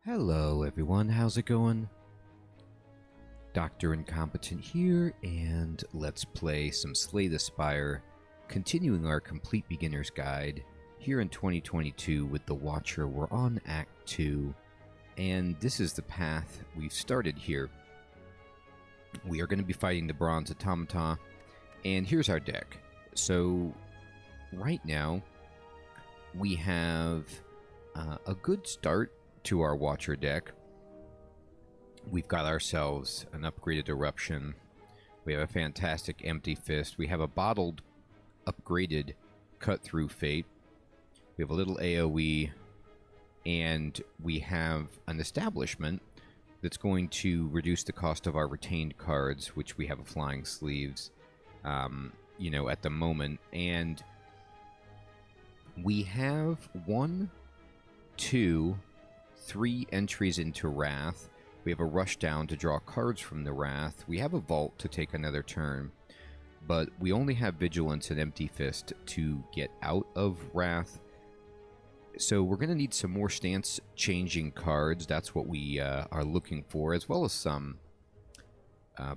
Hello everyone, how's it going? Dr. Incompetent here, and let's play some Slay the Spire, continuing our complete beginner's guide here in 2022 with the Watcher. We're on Act 2, and this is the path we've started here. We are going to be fighting the Bronze Automata, and here's our deck. So, right now, we have a good start to our Watcher deck. We've got ourselves an upgraded Eruption. We have a fantastic Empty Fist. We have a bottled, upgraded Cut Through Fate. We have a little AoE. And we have an Establishment that's going to reduce the cost of our retained cards, which we have a Flying Sleeves, at the moment. And we have 1, 2, 3 entries into Wrath. We have a Rush Down to draw cards from the Wrath. We have a Vault to take another turn. But we only have Vigilance and Empty Fist to get out of Wrath. So we're going to need some more stance-changing cards. That's what we are looking for, as well as some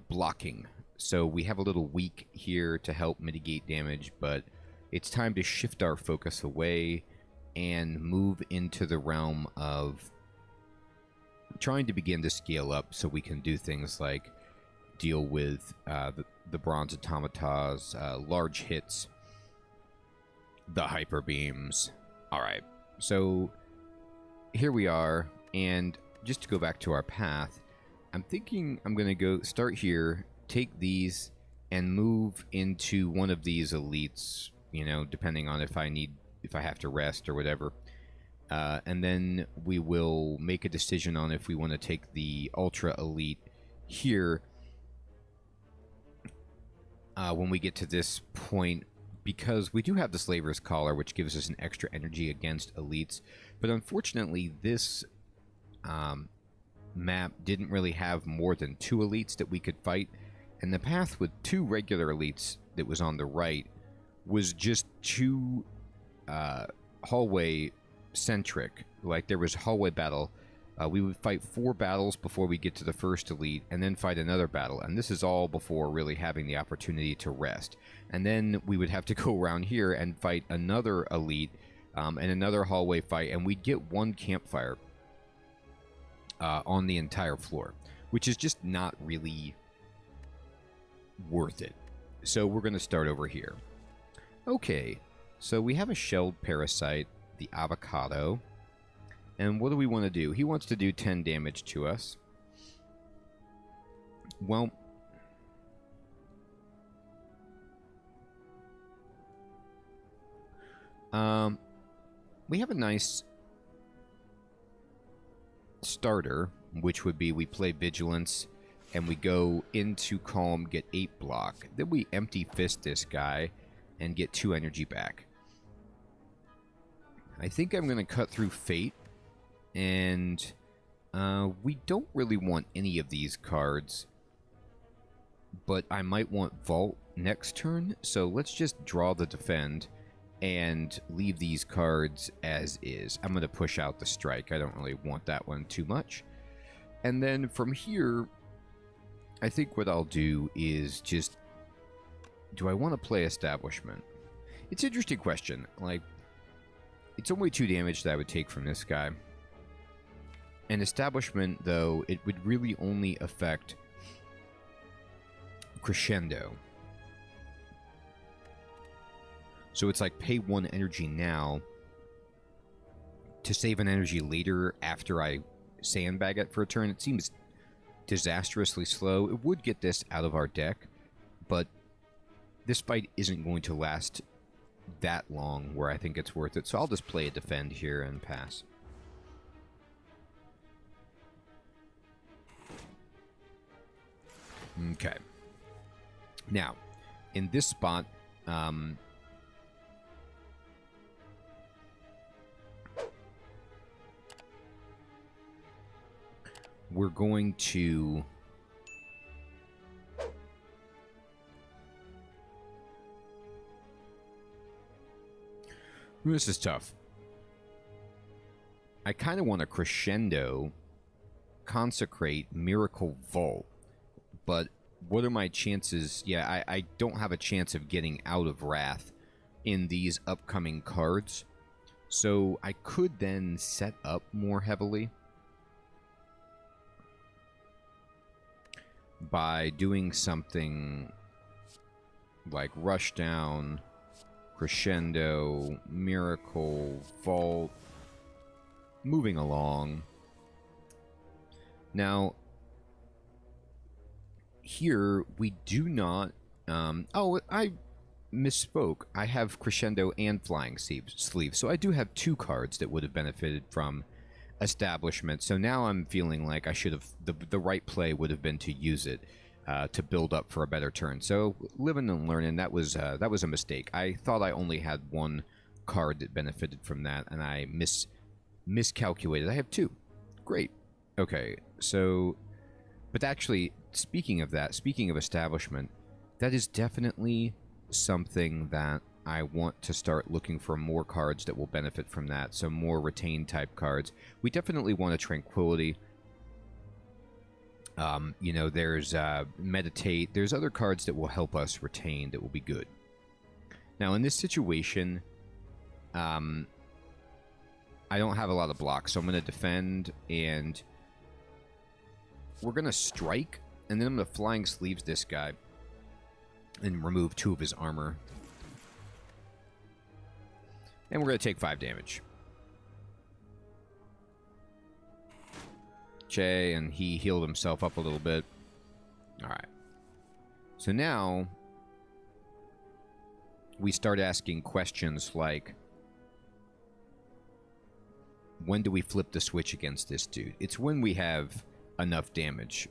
blocking. So we have a little Weak here to help mitigate damage, but it's time to shift our focus away and move into the realm of trying to begin to scale up so we can do things like deal with the Bronze Automatas, large hits, the Hyper Beams. Alright, so here we are, and just to go back to our path, I'm thinking I'm going to go start here, take these, and move into one of these elites, depending on if I have to rest or whatever. And then we will make a decision on if we want to take the Ultra Elite here when we get to this point, because we do have the Slaver's Collar, which gives us an extra energy against elites. But unfortunately, this map didn't really have more than 2 elites that we could fight. And the path with 2 regular elites that was on the right was just too hallway centric. Like, there was hallway battle. We would fight 4 battles before we get to the first elite, and then fight another battle. And this is all before really having the opportunity to rest. And then we would have to go around here and fight another elite and another hallway fight, and we'd get 1 campfire on the entire floor, which is just not really worth it. So we're going to start over here. Okay, so we have a shelled parasite, the Avocado. And what do we want to do? He wants to do 10 damage to us. Well, we have a nice starter, which would be we play Vigilance, and we go into Calm, get 8 block. Then we Empty Fist this guy and get 2 energy back. I think I'm going to Cut Through Fate, and we don't really want any of these cards, but I might want Vault next turn, so let's just draw the Defend and leave these cards as is. I'm going to push out the Strike. I don't really want that one too much. And then from here, I think what I'll do is just... Do I want to play Establishment? It's an interesting question. Like, it's only 2 damage that I would take from this guy. An Establishment, though, it would really only affect Crescendo. So it's like pay 1 energy now to save an energy later after I sandbag it for a turn. It seems disastrously slow. It would get this out of our deck, but this fight isn't going to last that long where I think it's worth it. So I'll just play a Defend here and pass. Okay. Now, in this spot, we're going to... This is tough. I kind of want a Crescendo consecrate Miracle Vault, but what are my chances? Yeah, I don't have a chance of getting out of Wrath in these upcoming cards. So I could then set up more heavily by doing something like Rush Down, Crescendo, Miracle, Vault, moving along. Now, here we do not... oh, I misspoke. I have Crescendo and Flying Sleeve, so I do have 2 cards that would have benefited from Establishment. So now I'm feeling like I should have... The right play would have been to use it to build up for a better turn. So, living and learning, that was a mistake. I thought I only had 1 card that benefited from that, and I miscalculated. I have 2. Great. Okay, so... But actually, speaking of that, speaking of Establishment, that is definitely something that I want to start looking for more cards that will benefit from that. So more Retain type cards. We definitely want a Tranquility. You know, there's Meditate. There's other cards that will help us retain that will be good. Now, in this situation, I don't have a lot of blocks, so I'm going to defend, and we're going to strike, and then I'm going to Flying Sleeves this guy and remove 2 of his armor. And we're going to take 5 damage. Okay, and he healed himself up a little bit. Alright. So now, we start asking questions like, when do we flip the switch against this dude? It's when we have enough damage.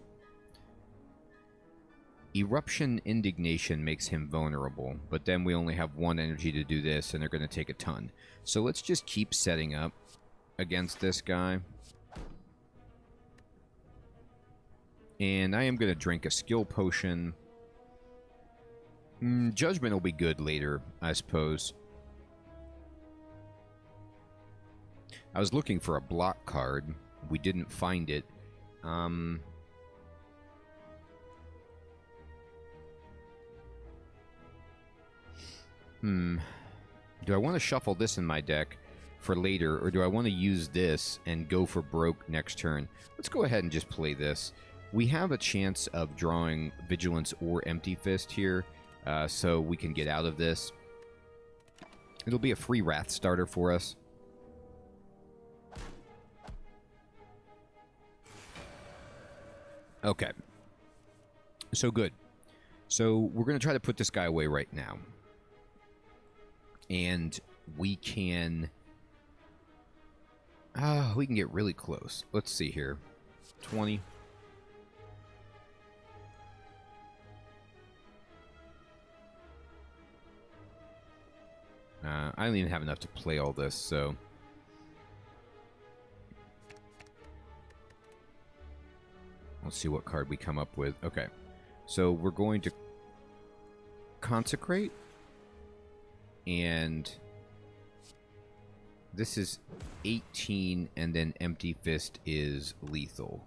Eruption Indignation makes him vulnerable, but then we only have 1 energy to do this, and they're going to take a ton. So let's just keep setting up against this guy. And I am going to drink a skill potion. Judgment will be good later, I suppose. I was looking for a block card. We didn't find it. Do I want to shuffle this in my deck for later, or do I want to use this and go for broke next turn? Let's go ahead and just play this. We have a chance of drawing Vigilance or Empty Fist here, so we can get out of this. It'll be a free Wrath starter for us. Okay. So good. So we're going to try to put this guy away right now. And we can... we can get really close. Let's see here. 20. I don't even have enough to play all this, so... Let's see what card we come up with. Okay. So we're going to Consecrate. And this is 18, and then Empty Fist is lethal.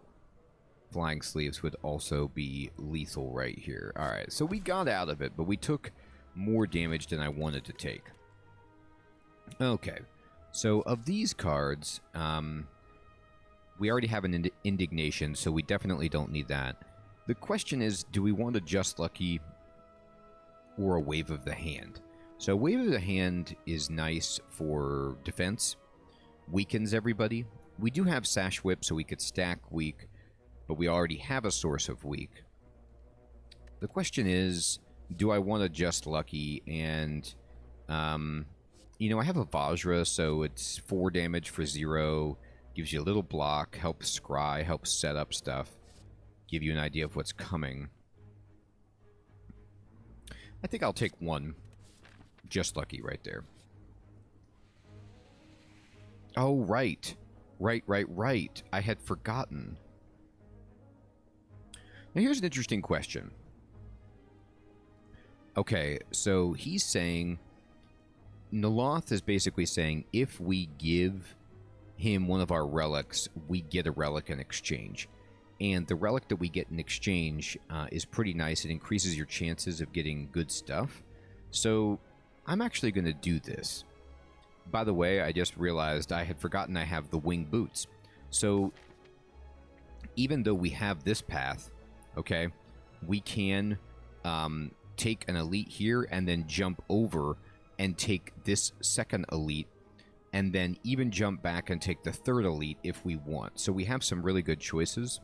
Flying Sleeves would also be lethal right here. Alright, so we got out of it, but we took more damage than I wanted to take. Okay, so of these cards, we already have an Indignation, so we definitely don't need that. The question is, do we want a Just Lucky or a Wave of the Hand? So Wave of the Hand is nice for defense, weakens everybody. We do have Sash Whip, so we could stack weak, but we already have a source of weak. The question is, do I want a Just Lucky? And, you know, I have a Vajra, so it's 4 damage for 0, gives you a little block, helps scry, helps set up stuff, give you an idea of what's coming. I think I'll take 1. Just Lucky right there. Oh, right. Right. I had forgotten. Now, here's an interesting question. Okay, so he's saying... Naloth is basically saying, if we give him one of our relics, we get a relic in exchange. And the relic that we get in exchange is pretty nice. It increases your chances of getting good stuff. So I'm actually going to do this. By the way, I just realized I had forgotten I have the wing boots. So even though we have this path, okay, we can take an elite here and then jump over and take this second elite, and then even jump back and take the third elite if we want. So we have some really good choices.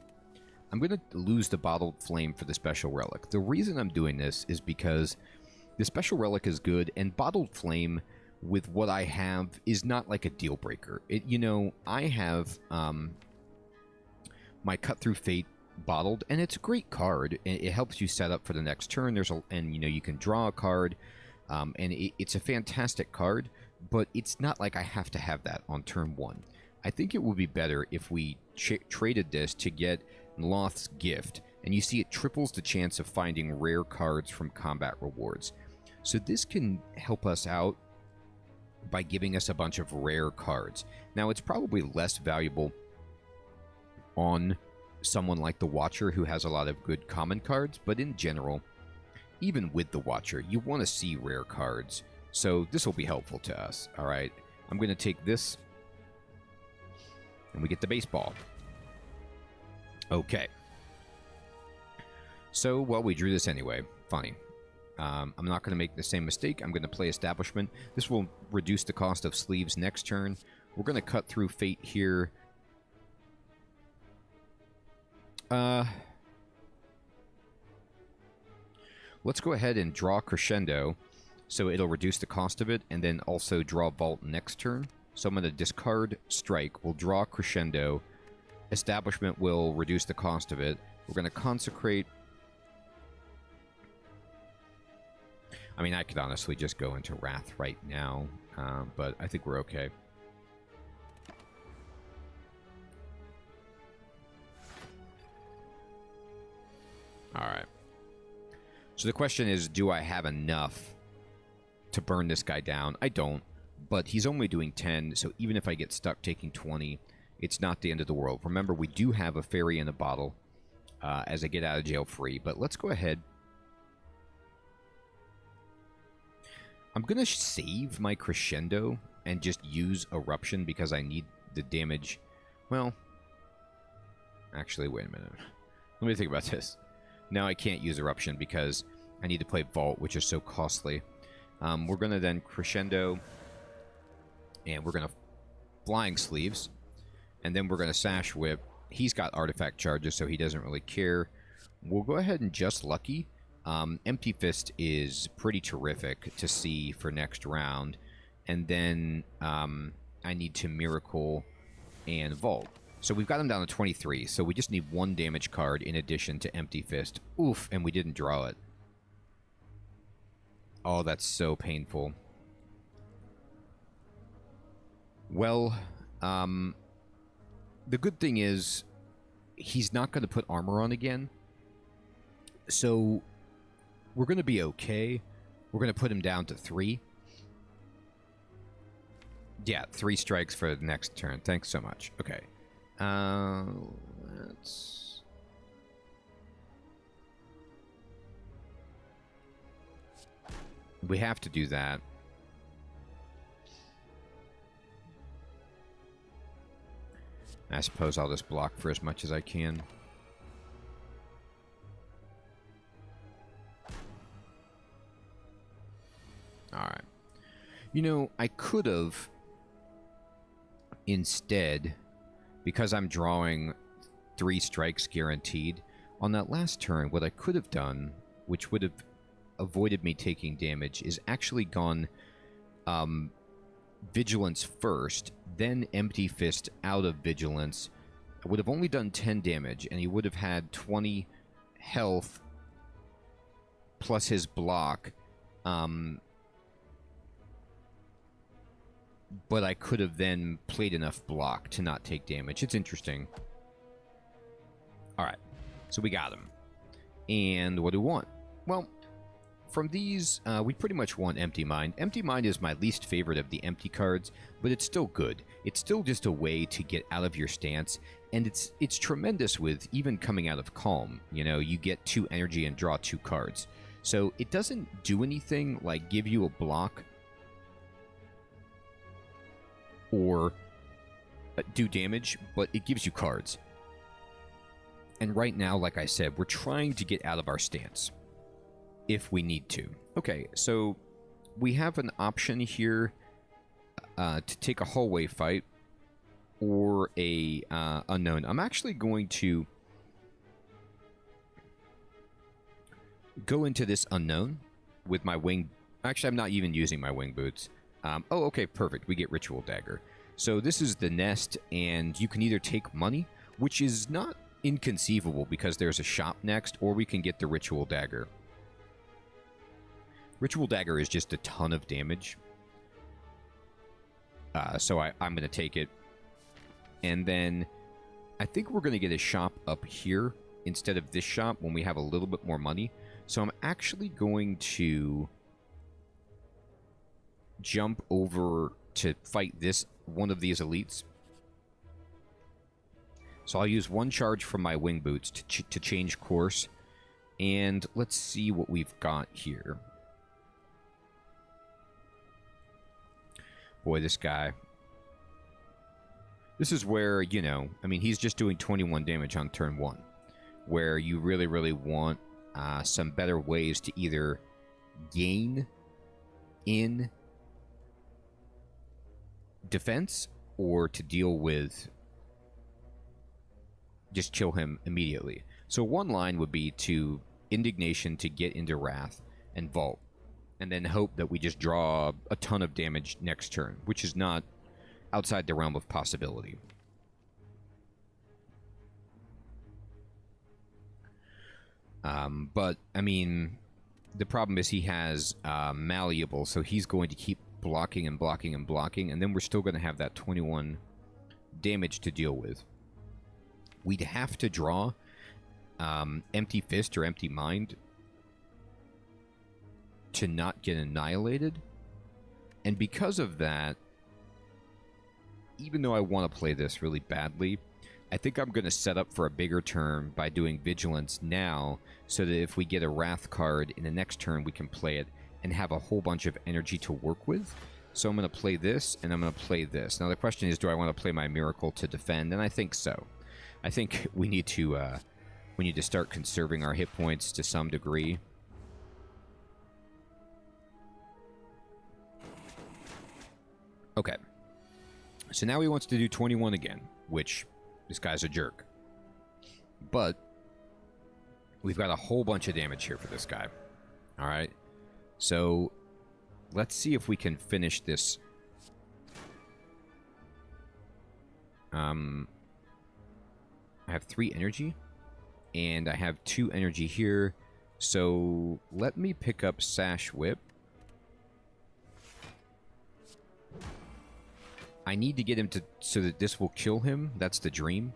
I'm going to lose the bottled flame for the special relic. The reason I'm doing this is because the special relic is good, and bottled flame with what I have is not like a deal breaker. You know, I have my Cut Through Fate bottled, and it's a great card. It helps you set up for the next turn. And you know, you can draw a card, and it's a fantastic card. But it's not like I have to have that on turn 1. I think it would be better if we traded this to get Loth's Gift, and you see it triples the chance of finding rare cards from combat rewards. So this can help us out by giving us a bunch of rare cards. Now, it's probably less valuable on someone like the Watcher, who has a lot of good common cards, but in general, even with the Watcher, you want to see rare cards. So this will be helpful to us. All right, I'm going to take this, and we get the baseball. Okay. So, well, we drew this anyway. Funny. I'm not going to make the same mistake. I'm going to play Establishment. This will reduce the cost of sleeves next turn. We're going to Cut Through Fate here. Let's go ahead and draw Crescendo, so it'll reduce the cost of it, and then also draw Vault next turn. So I'm going to discard Strike. We'll draw Crescendo. Establishment will reduce the cost of it. We're going to Consecrate. I mean, I could honestly just go into Wrath right now, but I think we're okay. Alright. So the question is, do I have enough to burn this guy down? I don't, but he's only doing 10, so even if I get stuck taking 20, it's not the end of the world. Remember, we do have a fairy in a bottle as I get out of jail free, but let's go ahead. I'm going to save my Crescendo and just use Eruption because I need the damage. Well, actually, wait a minute. Let me think about this. Now I can't use Eruption because I need to play Vault, which is so costly. We're going to then Crescendo, and we're going to Flying Sleeves, and then we're going to Sash Whip. He's got artifact charges, so he doesn't really care. We'll go ahead and just Lucky. Empty Fist is pretty terrific to see for next round. And then I need to Miracle and Vault. So we've got him down to 23, so we just need 1 damage card in addition to Empty Fist. Oof, and we didn't draw it. Oh, that's so painful. Well, the good thing is he's not going to put armor on again. So we're going to be okay. We're going to put him down to 3. Yeah, 3 strikes for the next turn. Thanks so much. Okay. Let's... We have to do that. I suppose I'll just block for as much as I can. Alright. You know, I could have instead, because I'm drawing 3 strikes guaranteed, on that last turn, what I could have done, which would have avoided me taking damage, is actually gone Vigilance first, then Empty Fist out of Vigilance. I would have only done 10 damage, and he would have had 20 health plus his block. But I could have then played enough block to not take damage. It's interesting. Alright, so we got him. And what do we want? Well, from these, we pretty much want Empty Mind. Empty Mind is my least favorite of the empty cards, but it's still good. It's still just a way to get out of your stance And it's tremendous with even coming out of Calm. You know, you get 2 energy and draw 2 cards. So it doesn't do anything like give you a block or do damage, but it gives you cards. And right now, like I said, we're trying to get out of our stance if we need to. Okay, so we have an option here to take a hallway fight or a unknown. I'm actually going to go into this unknown with my wing. Actually, I'm not even using my wing boots. Oh, okay, perfect. We get Ritual Dagger. So this is the nest, and you can either take money, which is not inconceivable because there's a shop next, or we can get the Ritual Dagger. Ritual Dagger is just a ton of damage. So I'm going to take it. And then I think we're going to get a shop up here instead of this shop when we have a little bit more money. So I'm actually going to jump over to fight one of these elites. So I'll use 1 charge from my wing boots to change course. And let's see what we've got here. Boy, this guy. This is where, you know, I mean, he's just doing 21 damage on turn 1. Where you really, really want some better ways to either gain in defense or to deal with just kill him immediately. So one line would be to Indignation to get into Wrath and Vault. And then hope that we just draw a ton of damage next turn, which is not outside the realm of possibility. But, I mean, the problem is he has Malleable, so he's going to keep blocking and blocking and blocking, and then we're still going to have that 21 damage to deal with. We'd have to draw Empty Fist or Empty Mind to not get annihilated. And because of that, even though I want to play this really badly, I think I'm going to set up for a bigger turn by doing Vigilance now, so that if we get a Wrath card in the next turn, we can play it and have a whole bunch of energy to work with. So I'm going to play this, and I'm going to play this. Now the question is, do I want to play my Miracle to defend? And I think so. I think we need to start conserving our hit points to some degree. Okay. So now he wants to do 21 again, which this guy's a jerk. But we've got a whole bunch of damage here for this guy. All right. So let's see if we can finish this. I have 3 energy, and I have 2 energy here. So let me pick up Sash Whip. I need to get him to so that this will kill him. That's the dream.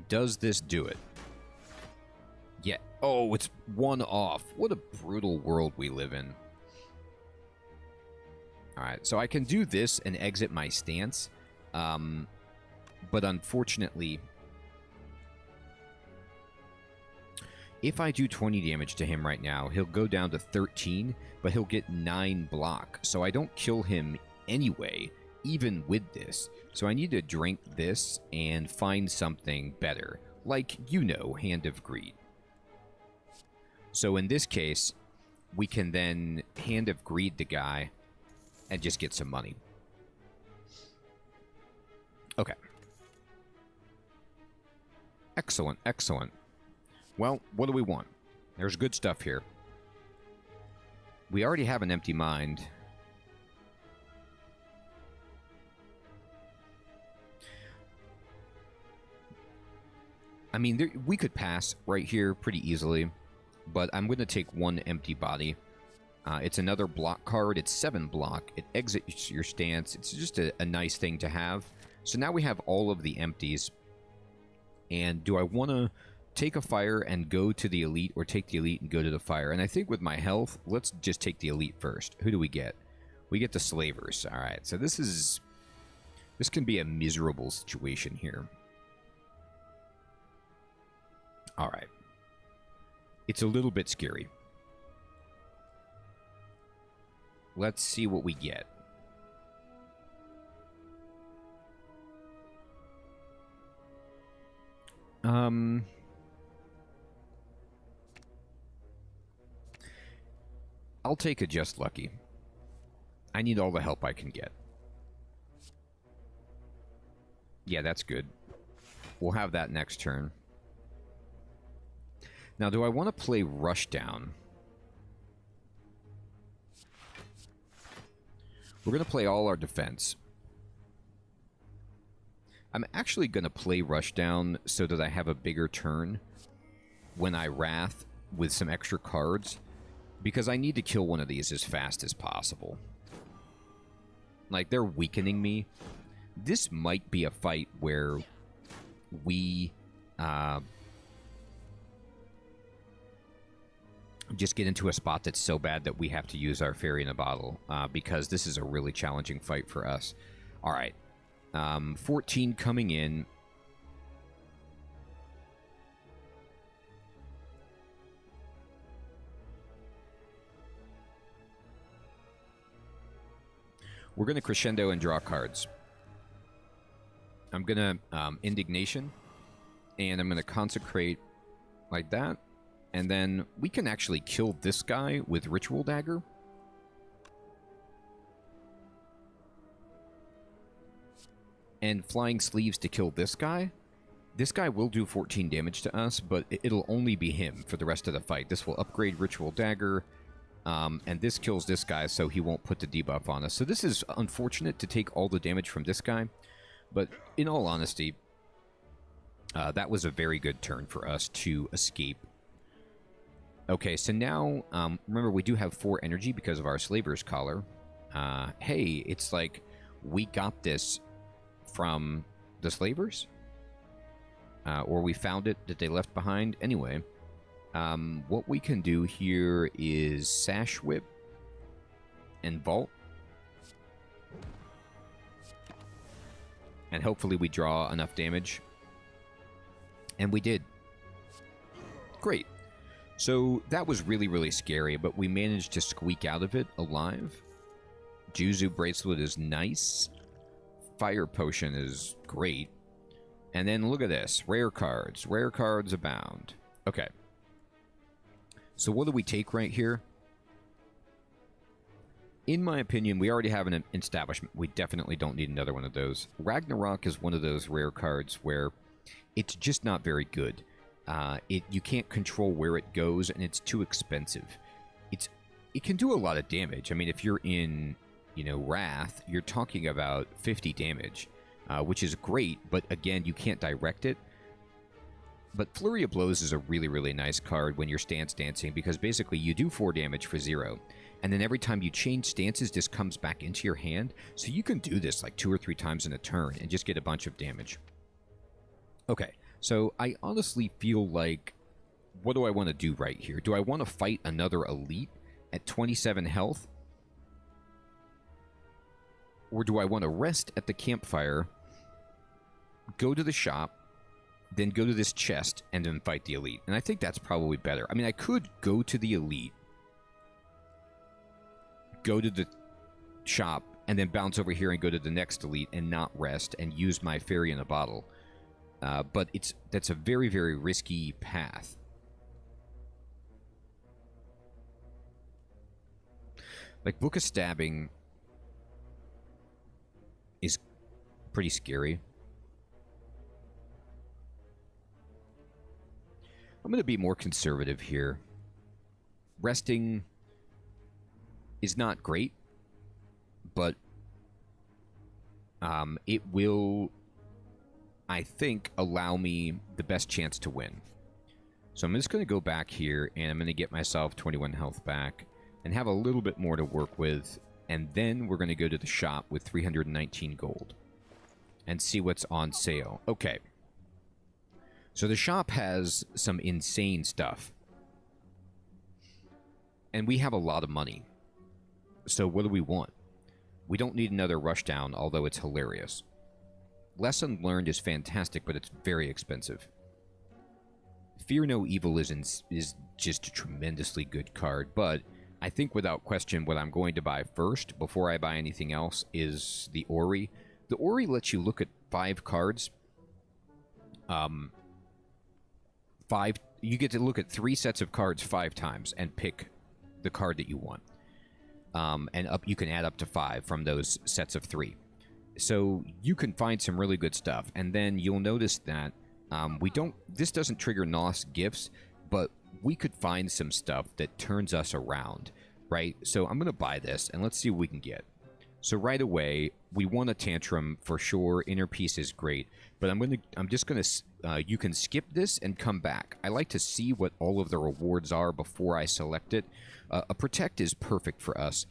Does this do it? Yeah. Oh, it's 1 off. What a brutal world we live in. Alright, so I can do this and exit my stance. But unfortunately, if I do 20 damage to him right now, he'll go down to 13, but he'll get 9 block. So I don't kill him anyway, even with this. So I need to drink this and find something better. Like, you know, Hand of Greed. So in this case, we can then Hand of Greed the guy and just get some money. Okay. Excellent, excellent. Well, what do we want? There's good stuff here. We already have an Empty Mind. I mean, we could pass right here pretty easily, but I'm going to take 1 Empty Body. It's another block card. It's 7 block. It exits your stance. It's just a nice thing to have. So now we have all of the empties. And do I want to take a fire and go to the elite, or take the elite and go to the fire? And I think with my health, let's just take the elite first. Who do we get? We get the slavers. All right, so this is This can be a miserable situation here. Alright. It's a little bit scary. Let's see what we get. I'll take a just lucky. I need all the help I can get. Yeah, that's good. We'll have that next turn. Now, do I want to play Rushdown? We're going to play all our defense. I'm actually going to play Rushdown so that I have a bigger turn when I Wrath with some extra cards, because I need to kill one of these as fast as possible. Like, they're weakening me. This might be a fight where we just get into a spot that's so bad that we have to use our Fairy in a Bottle, because this is a really challenging fight for us. All right. 14 coming in. We're going to crescendo and draw cards. I'm going to Indignation, and I'm going to Consecrate like that. And then we can actually kill this guy with Ritual Dagger. And Flying Sleeves to kill this guy. This guy will do 14 damage to us, but it'll only be him for the rest of the fight. This will upgrade Ritual Dagger. And this kills this guy, so he won't put the debuff on us. So this is unfortunate to take all the damage from this guy. But in all honesty, that was a very good turn for us to escape. Okay, so now, remember, we do have 4 energy because of our Slaver's Collar. Hey, it's like we got this from the Slavers. Or we found it that they left behind. Anyway, what we can do here is Sash Whip and Vault. And hopefully we draw enough damage. And we did. Great. So that was really, really scary, but we managed to squeak out of it alive. Juzu Bracelet is nice. Fire Potion is great. And then look at this. Rare cards. Rare cards abound. Okay. So what do we take right here? In my opinion, we already have an establishment. We definitely don't need another one of those. Ragnarok is one of those rare cards where it's just not very good. You can't control where it goes, and it's too expensive. It can do a lot of damage. I mean, if you're in, Wrath, you're talking about 50 damage, which is great, but again, you can't direct it. But Flurry of Blows is a really, really nice card when you're stance dancing, because basically you do 4 damage for 0. And then every time you change stances, this comes back into your hand. So you can do this like 2 or 3 times in a turn and just get a bunch of damage. Okay, so I honestly feel like, what do I want to do right here? Do I want to fight another elite at 27 health? Or do I want to rest at the campfire, go to the shop, then go to this chest, and then fight the elite? And I think that's probably better. I mean, I could go to the elite, go to the shop, and then bounce over here and go to the next elite and not rest and use my Fairy in a Bottle. But that's a very, very risky path. Like, Book of Stabbing is pretty scary. I'm going to be more conservative here. Resting is not great, but it will, I think, allow me the best chance to win. So I'm just going to go back here, and I'm going to get myself 21 health back and have a little bit more to work with, and then we're going to go to the shop with 319 gold and see what's on sale. Okay. So the shop has some insane stuff. And we have a lot of money. So what do we want? We don't need another Rushdown, although it's hilarious. Lesson Learned is fantastic, but it's very expensive. Fear No Evil is just a tremendously good card, but I think without question what I'm going to buy first, before I buy anything else, is the Ori. The Ori lets you look at 5 cards. You get to look at 3 sets of cards 5 times and pick the card that you want. You can add up to 5 from those sets of 3. So you can find some really good stuff. And then you'll notice that this doesn't trigger NOS gifts, but we could find some stuff that turns us around, right? So I'm going to buy this, and let's see what we can get. So right away, we want a Tantrum for sure. Inner Peace is great, but I'm just going to, you can skip this and come back. I like to see what all of the rewards are before I select it. A Protect is perfect for us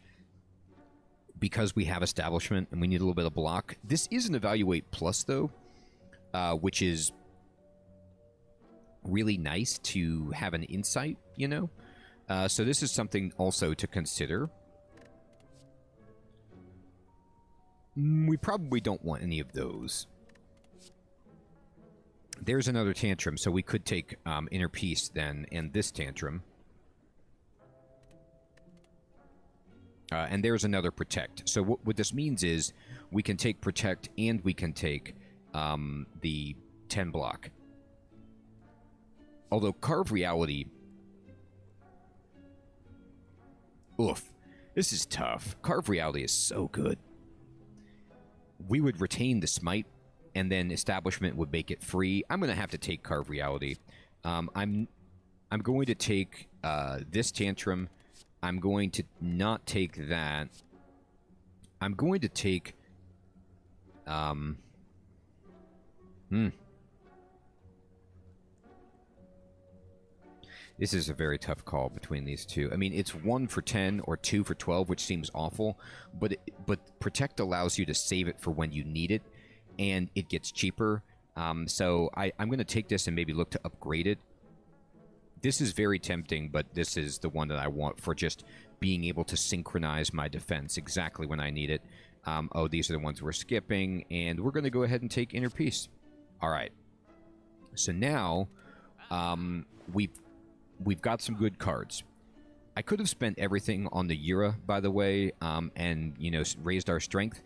because we have Establishment and we need a little bit of block. This is an Evaluate Plus, though, which is really nice to have an insight, you know? So this is something also to consider. We probably don't want any of those. There's another Tantrum, so we could take Inner Peace then and this Tantrum. And there's another Protect. So what this means is we can take Protect and we can take the 10 block. Although Carve Reality... Oof. This is tough. Carve Reality is so good. We would retain the Smite, and then Establishment would make it free. I'm going to have to take Carve Reality. I'm going to take this Tantrum. I'm going to not take that. I'm going to take... This is a very tough call between these two. I mean, it's 1 for 10 or 2 for 12, which seems awful, but Protect allows you to save it for when you need it, and it gets cheaper. So I'm going to take this and maybe look to upgrade it. This is very tempting, but this is the one that I want for just being able to synchronize my defense exactly when I need it. Oh, these are the ones we're skipping, and we're going to go ahead and take Inner Peace. All right. So now we've got some good cards. I could have spent everything on the Yura, by the way, and, you know, raised our strength.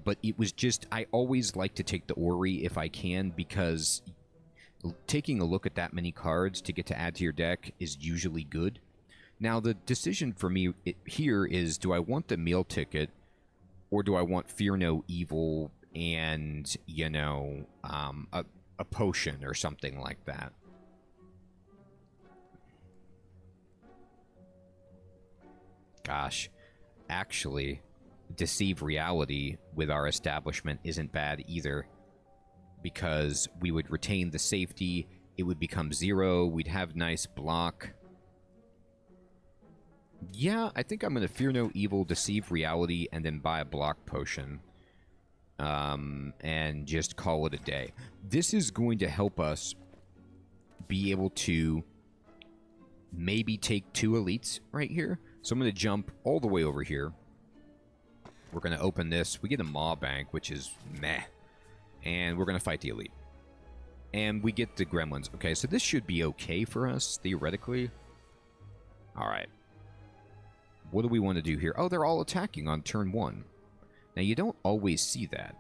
But it was just, I always like to take the Ori if I can, because taking a look at that many cards to get to add to your deck is usually good. Now, the decision for me here is, do I want the meal ticket, or do I want Fear No Evil and, you know, a potion or something like that? Gosh, actually, Deceive Reality with our Establishment isn't bad either, because we would retain the safety, it would become 0, we'd have nice block. Yeah, I think I'm going to Fear No Evil, Deceive Reality, and then buy a block potion. And just call it a day. This is going to help us be able to maybe take 2 elites right here. So I'm going to jump all the way over here. We're going to open this. We get a Maw Bank, which is meh. And we're going to fight the elite. And we get the Gremlins. Okay, so this should be okay for us, theoretically. All right. What do we want to do here? Oh, they're all attacking on turn 1. Now, you don't always see that.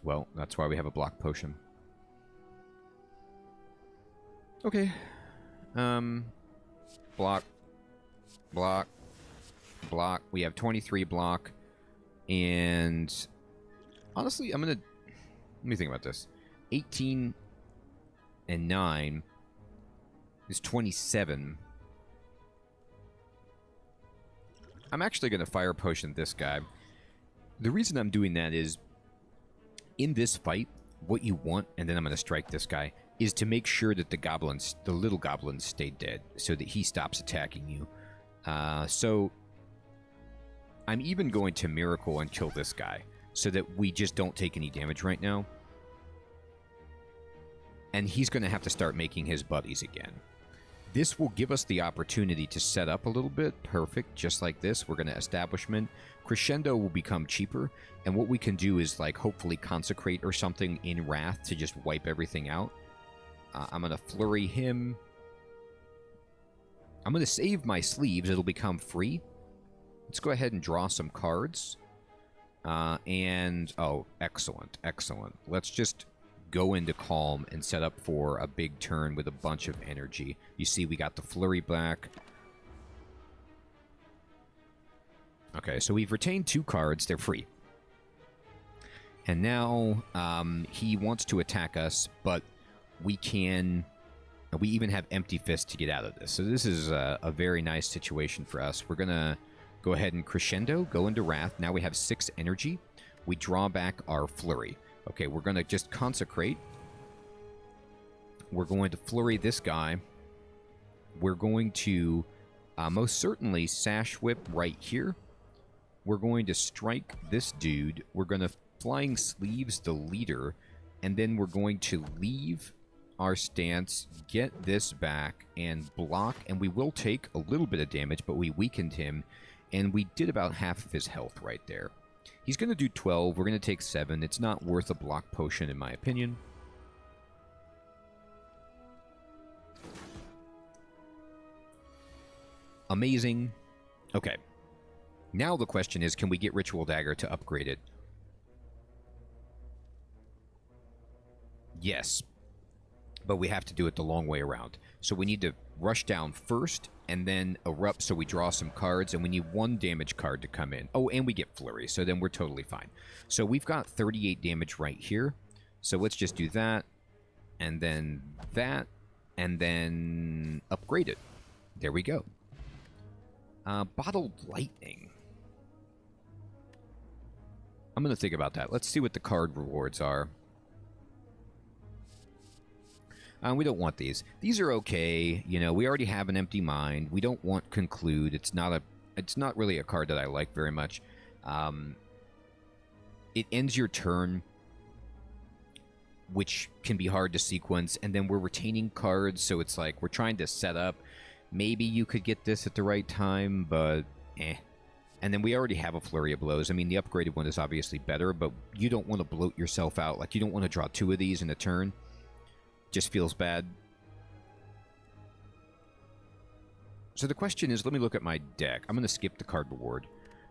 Well, that's why we have a block potion. Okay. Block. Block. Block. We have 23 block. And honestly, I'm going to... Let me think about this. 18 and 9 is 27. I'm actually going to Fire Potion this guy. The reason I'm doing that is, in this fight, what you want, and then I'm going to strike this guy, is to make sure that the goblins, the little goblins, stay dead, so that he stops attacking you. So, I'm even going to Miracle and kill this guy, so that we just don't take any damage right now. And he's going to have to start making his buddies again. This will give us the opportunity to set up a little bit. Perfect, just like this. We're going to establishment. Crescendo will become cheaper, and what we can do is, like, hopefully consecrate or something in Wrath to just wipe everything out. I'm going to flurry him. I'm going to save my sleeves. It'll become free. Let's go ahead and draw some cards. Oh, excellent, excellent. Let's just go into Calm and set up for a big turn with a bunch of energy. You see, we got the Flurry back. Okay, so we've retained 2 cards. They're free. And now he wants to attack us, but we can... We even have Empty Fist to get out of this. So this is a very nice situation for us. We're going to go ahead and Crescendo, go into Wrath. Now we have 6 energy. We draw back our Flurry. Okay, we're going to just Consecrate. We're going to Flurry this guy. We're going to most certainly Sash Whip right here. We're going to strike this dude. We're going to Flying Sleeves the leader. And then we're going to leave our stance, get this back, and block. And we will take a little bit of damage, but we weakened him. And we did about half of his health right there. He's going to do 12. We're going to take 7. It's not worth a block potion, in my opinion. Amazing. Okay. Now the question is, can we get Ritual Dagger to upgrade it? Yes. But we have to do it the long way around. So we need to rush down first and then erupt so we draw some cards, and we need 1 damage card to come in. Oh, and we get Flurry, so then we're totally fine. So we've got 38 damage right here. So let's just do that, and then upgrade it. There we go. Bottled Lightning. I'm going to think about that. Let's see what the card rewards are. We don't want these. These are okay. You know, we already have an Empty Mind. We don't want Conclude. It's not really a card that I like very much. It ends your turn, which can be hard to sequence, and then we're retaining cards, so it's like we're trying to set up. Maybe you could get this at the right time, but eh. And then we already have a Flurry of Blows. I mean, the upgraded one is obviously better, but you don't want to bloat yourself out. Like, you don't want to draw 2 of these in a turn. Just feels bad. So the question is, let me look at my deck. I'm going to skip the card reward.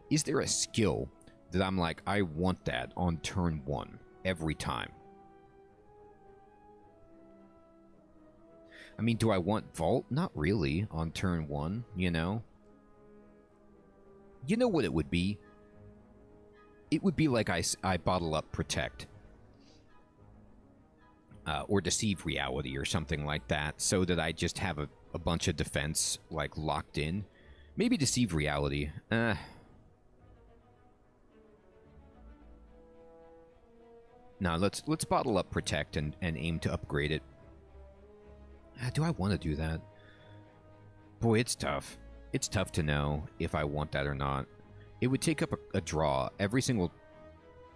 Is there a skill that I'm like, I want that on turn 1 every time? I mean, do I want Vault? Not really on turn 1, you know? You know what it would be? It would be like I bottle up Protect. Or Deceive Reality or something like that, so that I just have a bunch of defense, like, locked in. Maybe Deceive Reality. No, let's bottle up Protect and aim to upgrade it. Do I want to do that? Boy, it's tough. It's tough to know if I want that or not. It would take up a draw. Every single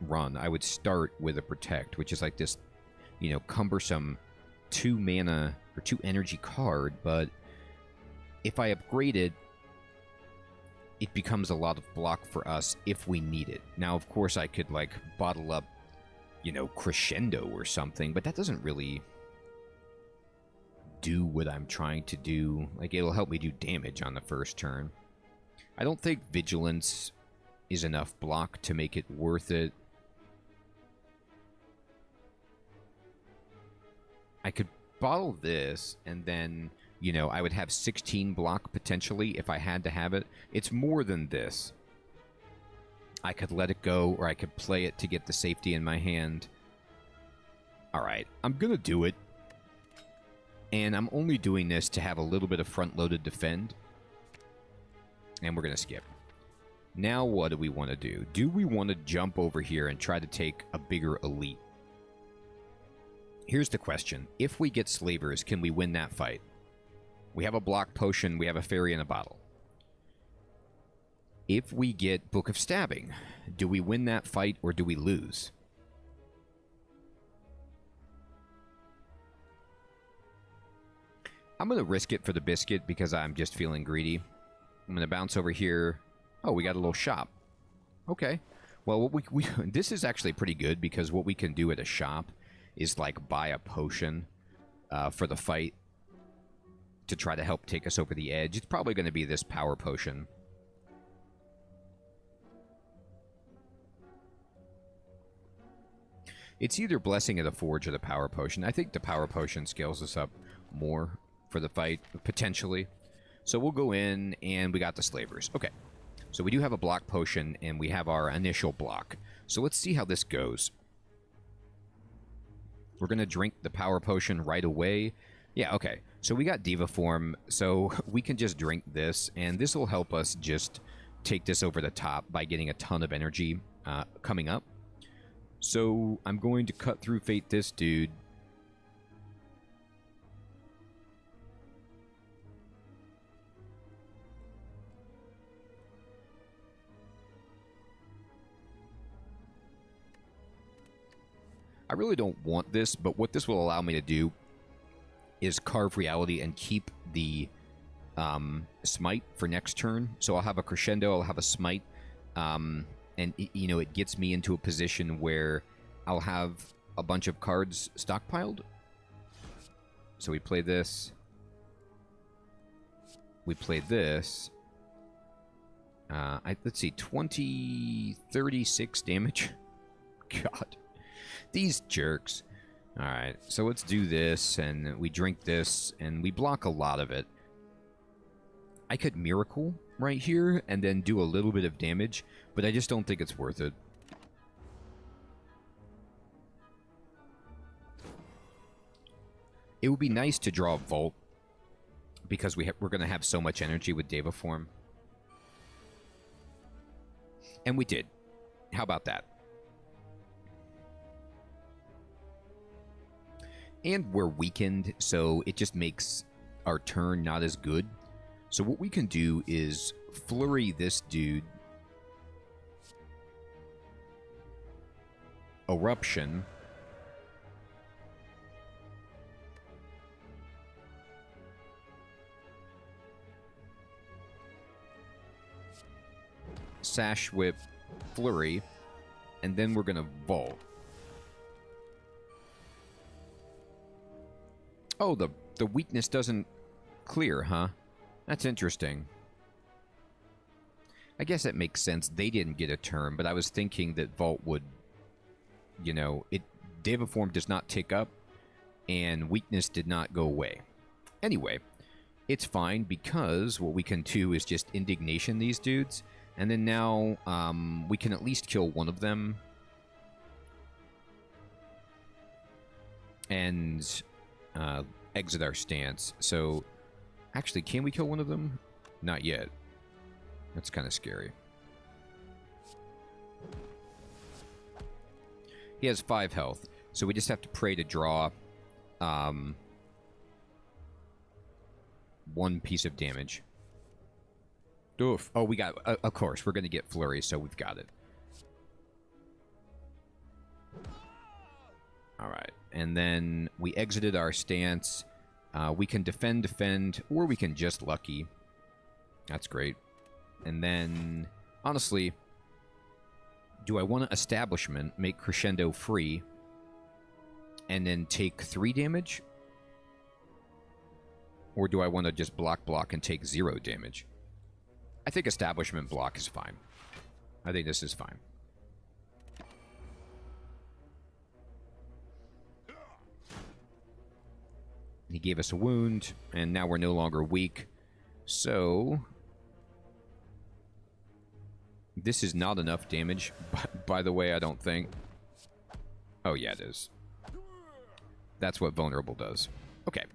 run, I would start with a Protect, which is like this, you know, cumbersome 2 mana or 2 energy card, but if I upgrade it, it becomes a lot of block for us if we need it. Now, of course, I could, like, bottle up, you know, Crescendo or something, but that doesn't really do what I'm trying to do. Like, it'll help me do damage on the first turn. I don't think Vigilance is enough block to make it worth it. I could bottle this, and then, you know, I would have 16 block potentially if I had to have it. It's more than this. I could let it go, or I could play it to get the safety in my hand. Alright, I'm gonna do it. And I'm only doing this to have a little bit of front-loaded defend. And we're gonna skip. Now what do we want to do? Do we want to jump over here and try to take a bigger elite? Here's the question. If we get Slavers, can we win that fight? We have a block potion, we have a fairy in a bottle. If we get Book of Stabbing, do we win that fight or do we lose? I'm going to risk it for the biscuit because I'm just feeling greedy. I'm going to bounce over here. Oh, we got a little shop. Okay. Well, what we this is actually pretty good because what we can do at a shop is like buy a potion for the fight to try to help take us over the edge. It's probably going to be this power potion. It's either Blessing of the Forge or the power potion. I think the power potion scales us up more for the fight, potentially. So we'll go in, and we got the slavers. Okay. So we do have a block potion, and we have our initial block. So let's see how this goes. We're going to drink the power potion right away. Yeah, okay. So we got Diva form, so we can just drink this, and this will help us just take this over the top by getting a ton of energy coming up. So I'm going to cut through fate this dude. I really don't want this, but what this will allow me to do is carve reality and keep the smite for next turn. So I'll have a crescendo, I'll have a smite, and you know, it gets me into a position where I'll have a bunch of cards stockpiled. So we play this. We play this. Let's see, 36 damage. God. These jerks. Alright, so let's do this, and we drink this, and we block a lot of it. I could Miracle right here, and then do a little bit of damage, but I just don't think it's worth it. It would be nice to draw a Vault, because we're going to have so much energy with Deva form. And we did. How about that? And we're weakened, so it just makes our turn not as good. So what we can do is flurry this dude. Eruption. Sash Whip, Flurry, and then we're going to Vault. Oh, the weakness doesn't clear, huh? That's interesting. I guess that makes sense. They didn't get a turn, but I was thinking that Vault would, you know, Deva form does not tick up, and weakness did not go away. Anyway, it's fine because what we can do is just indignation these dudes, and then now we can at least kill one of them. And exit our stance. So, actually, can we kill one of them? Not yet. That's kind of scary. He has 5 health, so we just have to pray to draw 1 piece of damage. Oof. Oh, we got... of course, we're going to get Flurry, so we've got it. Alright. And then we exited our stance. We can defend, or we can just lucky. That's great. And then, honestly, do I want to Establishment, make Crescendo free, and then take 3 damage? Or do I want to just block and take 0 damage? I think Establishment block is fine. I think this is fine. He gave us a wound, and now we're no longer weak. So, this is not enough damage, by the way, I don't think. Oh, yeah, it is. That's what Vulnerable does. Okay.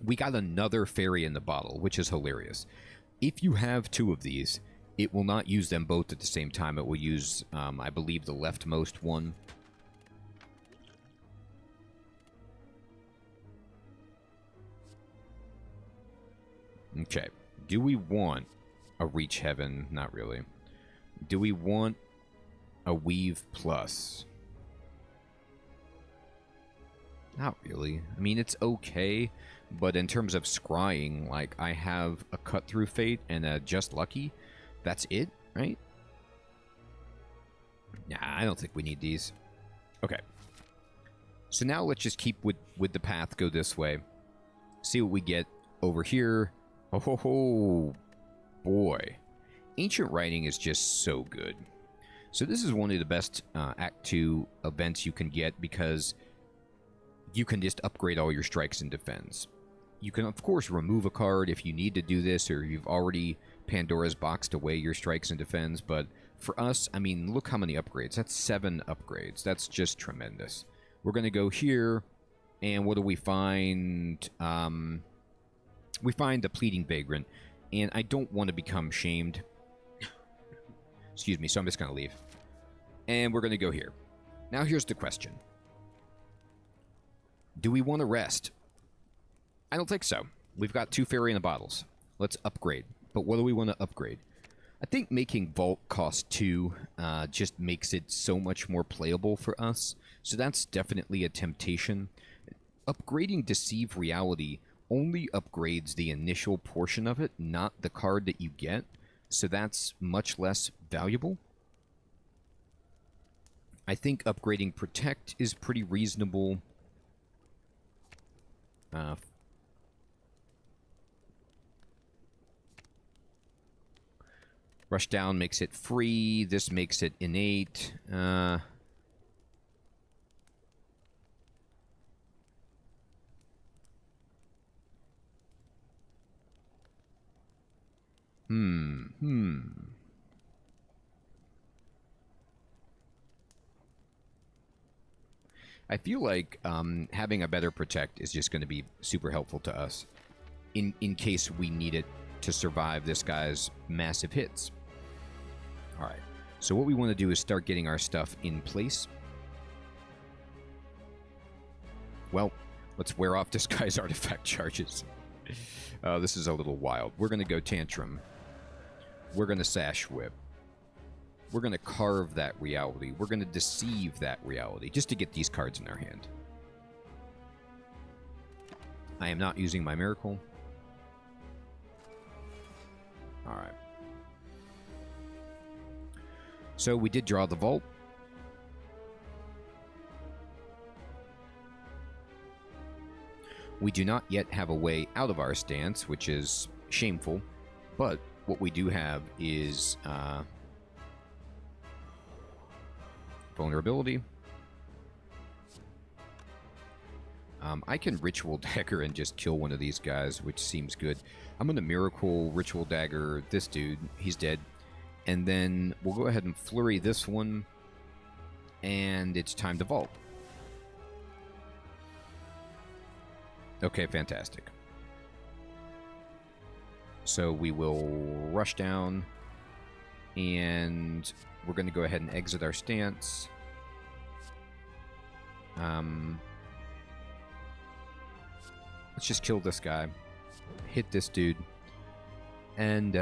We got another fairy in the bottle, which is hilarious. If you have 2 of these, it will not use them both at the same time. It will use, I believe, the leftmost one. Okay. Do we want a Reach Heaven? Not really. Do we want a Weave Plus? Not really. I mean, it's okay, But in terms of scrying, like, I have a Cut Through Fate and a Just Lucky. That's it, right? Nah, I don't think we need these. Okay. So now let's just keep with the path, go this way. See what we get over here. Oh, ho, ho. Boy. Ancient Writing is just so good. So this is one of the best Act 2 events you can get because you can just upgrade all your strikes and defense. You can, of course, remove a card if you need to do this, or you've already Pandora's boxed away your strikes and defense, but for us, I mean, look how many upgrades. That's 7 upgrades. That's just tremendous. We're going to go here, and what do we find? We find the Pleading Vagrant, and I don't want to become shamed. Excuse me, so I'm just going to leave. And we're going to go here. Now here's the question. Do we want to rest? I don't think so. We've got 2 fairy in the bottles. Let's upgrade. But what do we want to upgrade? I think making Vault cost 2 just makes it so much more playable for us. So that's definitely a temptation. Upgrading Deceive Reality only upgrades the initial portion of it, not the card that you get. So that's much less valuable. I think upgrading Protect is pretty reasonable. Rushdown makes it free. This makes it innate. I feel like having a better Protect is just going to be super helpful to us in case we need it to survive this guy's massive hits. All right, so what we want to do is start getting our stuff in place. Well, let's wear off this guy's artifact charges. This is a little wild. We're going to go Tantrum. We're going to Sash Whip. We're going to carve that reality. We're going to deceive that reality just to get these cards in our hand. I am not using my miracle. All right. So we did draw the vault. We do not yet have a way out of our stance, which is shameful. But what we do have is vulnerability. I can Ritual Dagger and just kill one of these guys, which seems good. I'm going to Miracle Ritual Dagger this dude. He's dead. And then we'll go ahead and Flurry this one. And it's time to vault. Okay, fantastic. So we will rush down. And we're going to go ahead and exit our stance. Let's just kill this guy. Hit this dude. And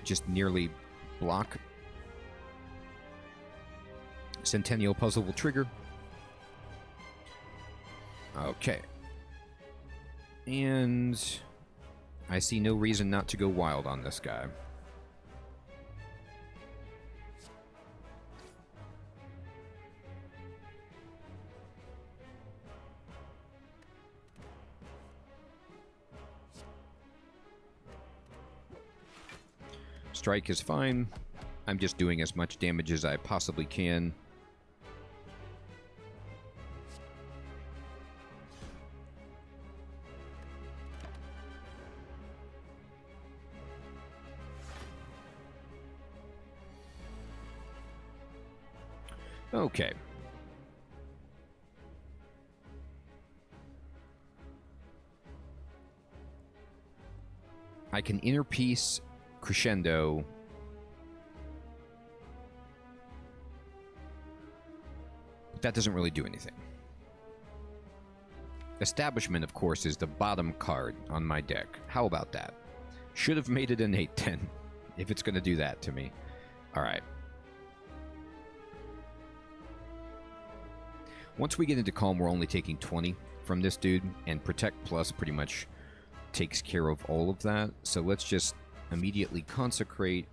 just nearly block. Centennial Puzzle will trigger. Okay. And I see no reason not to go wild on this guy. Strike is fine. I'm just doing as much damage as I possibly can. Okay. I can Inner Peace, Crescendo. But that doesn't really do anything. Establishment, of course, is the bottom card on my deck. How about that? Should have made it an 8-10 if it's going to do that to me. All right. Once we get into Calm, we're only taking 20 from this dude, and Protect Plus pretty much takes care of all of that. So let's just immediately Consecrate.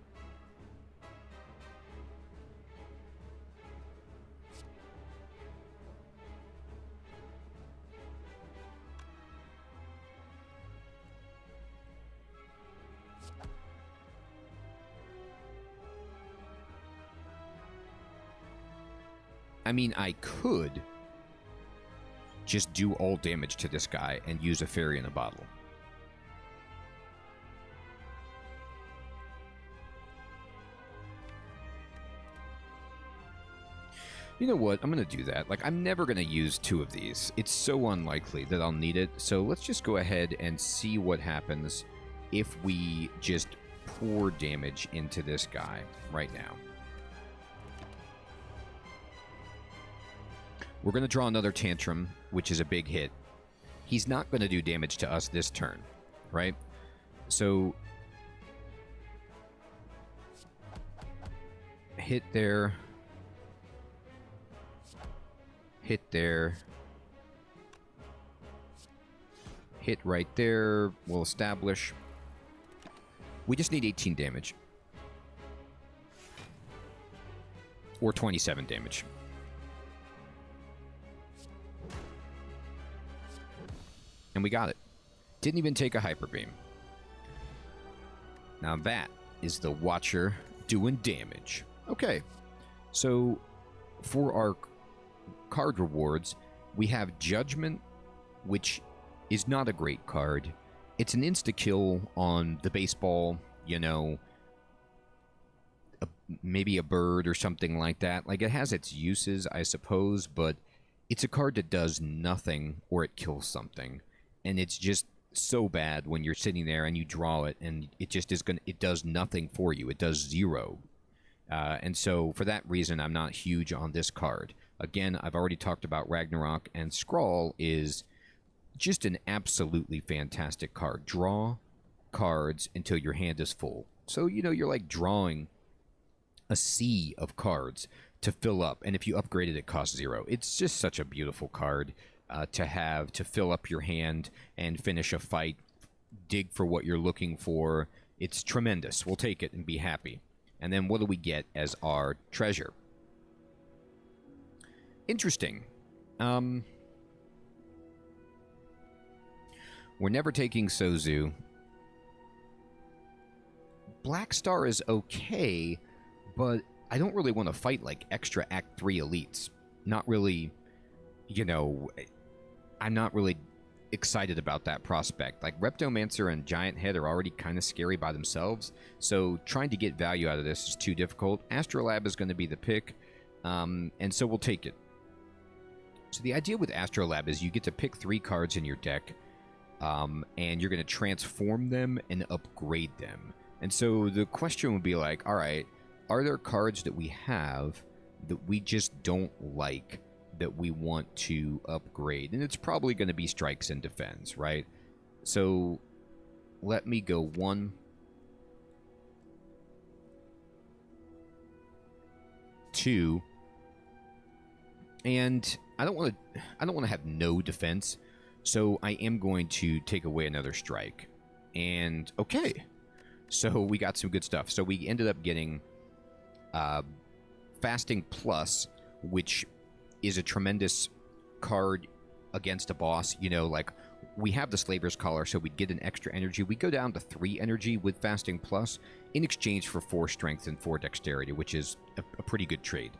I mean, I could just do all damage to this guy and use a fairy in a bottle. You know what? I'm going to do that. Like, I'm never going to use 2 of these. It's so unlikely that I'll need it. So let's just go ahead and see what happens if we just pour damage into this guy right now. We're going to draw another Tantrum, which is a big hit. He's not going to do damage to us this turn, right? So, hit there. Hit there. Hit right there. We'll establish. We just need 18 damage. Or 27 damage. And we got it. Didn't even take a Hyper Beam. Now that is the Watcher doing damage. Okay. So, for our card rewards, we have Judgment, which is not a great card. It's an insta-kill on the baseball, you know, maybe a bird or something like that. Like, it has its uses, I suppose, but it's a card that does nothing or it kills something. And it's just so bad when you're sitting there and you draw it and it just is it does nothing for you. It does 0. And so for that reason, I'm not huge on this card. Again, I've already talked about Ragnarok, and Scrawl is just an absolutely fantastic card. Draw cards until your hand is full. So, you know, you're like drawing a sea of cards to fill up. And if you upgrade it, it costs 0. It's just such a beautiful card. To have to fill up your hand and finish a fight, dig for what you're looking for. It's tremendous. We'll take it and be happy. And then what do we get as our treasure? Interesting. We're never taking Sozu. Black Star is okay, but I don't really want to fight like extra Act 3 elites. Not really, you know, I'm not really excited about that prospect. Like, Reptomancer and Giant Head are already kind of scary by themselves, so trying to get value out of this is too difficult. Astrolab is going to be the pick, and so we'll take it. So the idea with Astrolab is you get to pick 3 cards in your deck, and you're going to transform them and upgrade them. And so the question would be like, all right, are there cards that we have that we just don't like that we want to upgrade? And it's probably going to be Strikes and Defends, right? So let me go 1, 2, and I don't want to have no defense, so I am going to take away another strike. And okay, so we got some good stuff. So we ended up getting Fasting Plus, which is a tremendous card against a boss. You know, like, we have the Slaver's Collar, so we'd get an extra energy. We go down to 3 energy with Fasting Plus in exchange for 4 strength and 4 dexterity, which is a pretty good trade.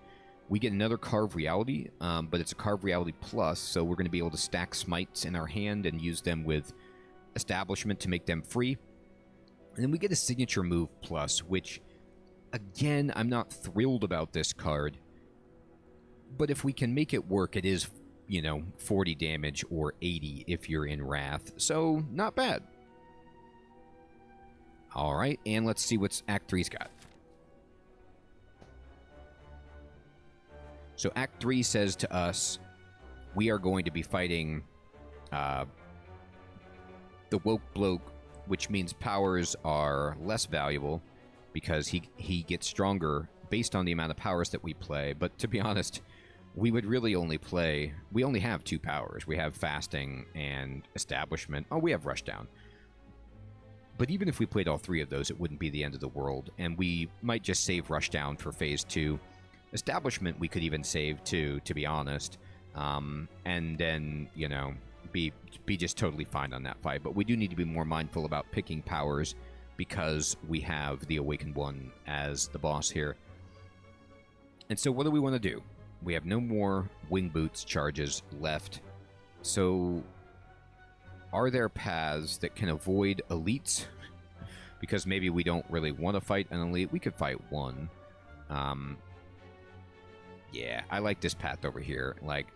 We get another Carve Reality, but it's a Carve Reality Plus, so we're going to be able to stack smites in our hand and use them with Establishment to make them free. And then we get a Signature Move Plus, which, again, I'm not thrilled about this card. But if we can make it work, it is, you know, 40 damage or 80 if you're in Wrath. So, not bad. Alright, and let's see what's Act 3's got. So Act 3 says to us, we are going to be fighting the Woke Bloke, which means powers are less valuable because he gets stronger based on the amount of powers that we play. But to be honest, we would really only play... We only have 2 powers. We have Fasting and Establishment. Oh, we have Rushdown. But even if we played all 3 of those, it wouldn't be the end of the world. And we might just save Rushdown for Phase 2. Establishment we could even save too, to be honest. And then, you know, be just totally fine on that fight. But we do need to be more mindful about picking powers because we have the Awakened One as the boss here. And so what do we want to do? We have no more Wing Boots charges left. So are there paths that can avoid elites? Because maybe we don't really want to fight an elite. We could fight one. Yeah, I like this path over here. Like,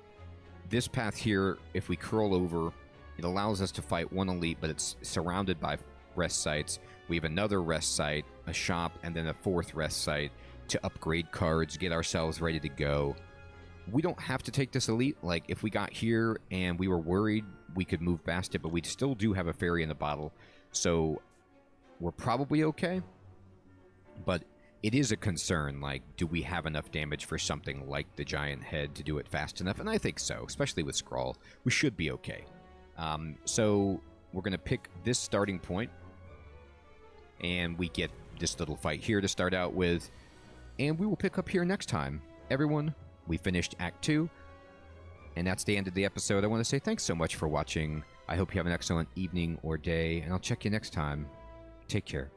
this path here, if we curl over, it allows us to fight one elite, but it's surrounded by rest sites. We have another rest site, a shop, and then a 4th rest site to upgrade cards, get ourselves ready to go. We don't have to take this elite. Like, if we got here and we were worried, we could move past it, but we still do have a fairy in the bottle, so we're probably okay. But it is a concern, like, do we have enough damage for something like the giant head to do it fast enough? And I think so, especially with Scrawl. We should be okay. So we're going to pick this starting point, and we get this little fight here to start out with, and we will pick up here next time. Everyone, we finished Act 2, and that's the end of the episode. I want to say thanks so much for watching. I hope you have an excellent evening or day, and I'll check you next time. Take care.